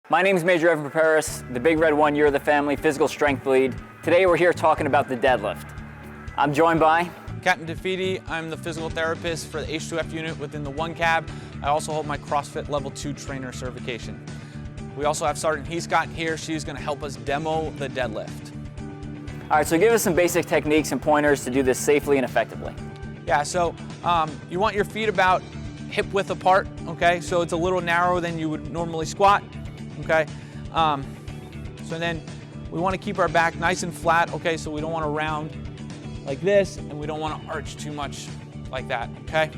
My name is Major Evan Preparis, the Big Red One Year of the Family Physical Strength Lead. Today we're here talking about the deadlift. I'm joined by Captain DeFeedy. I'm the physical therapist for the H2F unit within the One Cab. I also hold my CrossFit Level 2 trainer certification. We also have Sergeant Heescott here. She's going to help us demo the deadlift. All right, so give us some basic techniques and pointers to do this safely and effectively. Yeah, so you want your feet about hip width apart, okay? So it's a little narrower than you would normally squat, okay? So then we want to keep our back nice and flat, okay? So we don't want to round like this, and we don't want to arch too much like that, okay?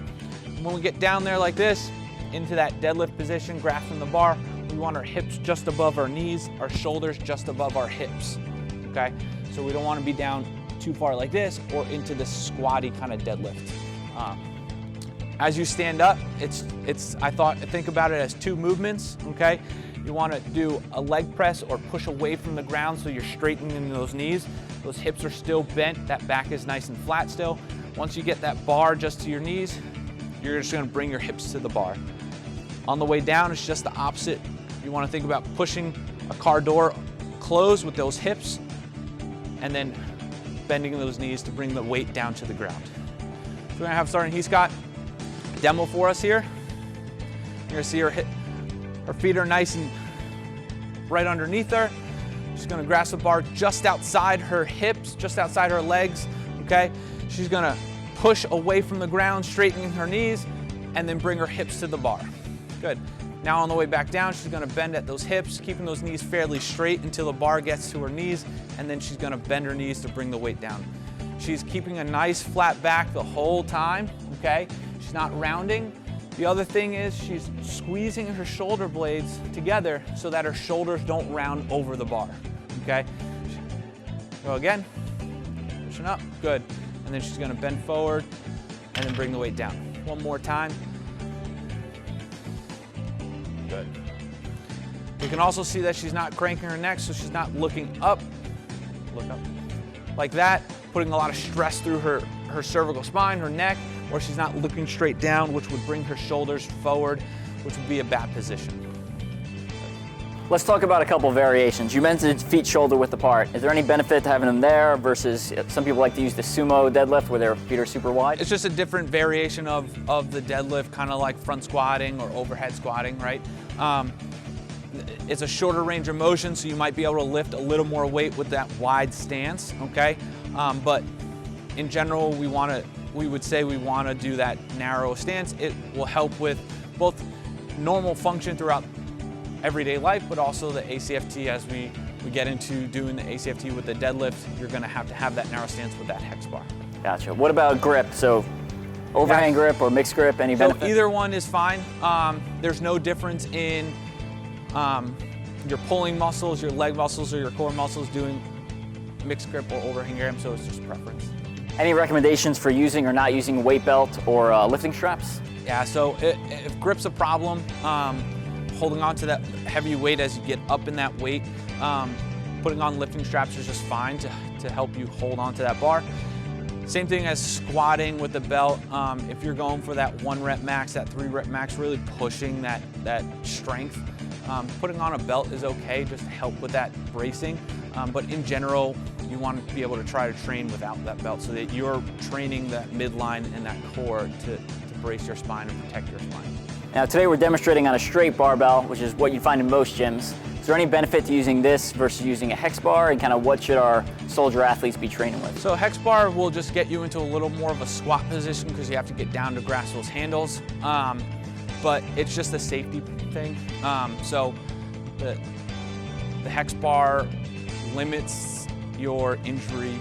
And when we get down there like this, into that deadlift position, grasping the bar, we want our hips just above our knees, our shoulders just above our hips, okay? So we don't want to be down too far like this or into this squatty kind of deadlift. As you stand up, think about it as two movements, okay? You want to do a leg press or push away from the ground so you're straightening those knees. Those hips are still bent, that back is nice and flat still. Once you get that bar just to your knees, you're just going to bring your hips to the bar. On the way down, it's just the opposite. You want to think about pushing a car door closed with those hips and then bending those knees to bring the weight down to the ground. So we're going to have Sergeant Heescott demo for us here. You're going to see her feet are nice and right underneath her. She's going to grasp the bar just outside her hips, just outside her legs, okay? She's going to push away from the ground, straightening her knees, and then bring her hips to the bar. Good. Now on the way back down, she's going to bend at those hips, keeping those knees fairly straight until the bar gets to her knees, and then she's going to bend her knees to bring the weight down. She's keeping a nice flat back the whole time, okay? She's not rounding. The other thing is she's squeezing her shoulder blades together so that her shoulders don't round over the bar, okay? Go again, pushing up, good. And then she's gonna bend forward and then bring the weight down. One more time. Good. You can also see that she's not cranking her neck, so she's not looking up. Look up. Like that, putting a lot of stress through her cervical spine, her neck, or she's not looking straight down, which would bring her shoulders forward, which would be a bad position. Let's talk about a couple variations. You mentioned feet shoulder width apart. Is there any benefit to having them there versus some people like to use the sumo deadlift where their feet are super wide? It's just a different variation of the deadlift, kind of like front squatting or overhead squatting, right? It's a shorter range of motion, so you might be able to lift a little more weight with that wide stance, okay? But in general, we would say we want to do that narrow stance. It will help with both normal function throughout everyday life, but also the ACFT. As we get into doing the ACFT with the deadlift, you're going to have that narrow stance with that hex bar. Gotcha. What about grip? So overhand grip or mixed grip, any benefit? So either one is fine. There's no difference in your pulling muscles, your leg muscles, or your core muscles doing mixed grip or overhand grip, so it's just preference. Any recommendations for using or not using a weight belt or lifting straps? Yeah, so if grip's a problem, holding on to that heavy weight as you get up in that weight, putting on lifting straps is just fine to help you hold on to that bar. Same thing as squatting with the belt. If you're going for that 1 rep max, that 3 rep max, really pushing that strength, putting on a belt is okay, just to help with that bracing. But in general, you want to be able to try to train without that belt so that you're training that midline and that core to brace your spine and protect your spine. Now today we're demonstrating on a straight barbell, which is what you find in most gyms. Is there any benefit to using this versus using a hex bar, and kind of what should our soldier athletes be training with? So hex bar will just get you into a little more of a squat position because you have to get down to grasp those handles, but it's just a safety thing. So the hex bar limits your injury,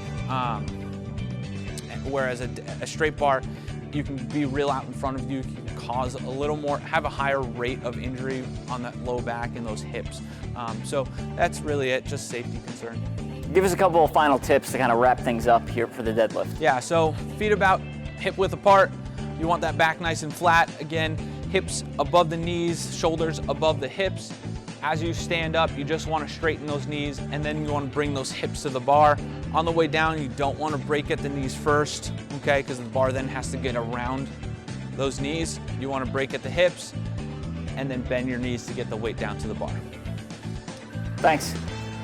whereas a straight bar, you can be real out in front of you, you can cause a little more, have a higher rate of injury on that low back and those hips. So that's really it, just safety concern. Give us a couple of final tips to kind of wrap things up here for the deadlift. Yeah, so feet about hip width apart. You want that back nice and flat. Again, hips above the knees, shoulders above the hips. As you stand up, you just want to straighten those knees, and then you want to bring those hips to the bar. On the way down, you don't want to break at the knees first, okay, because the bar then has to get around those knees. You want to break at the hips, and then bend your knees to get the weight down to the bar. Thanks.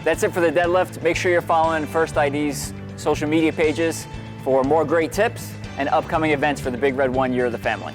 That's it for the deadlift. Make sure you're following First ID's social media pages for more great tips and upcoming events for the Big Red 1 Year of the Family.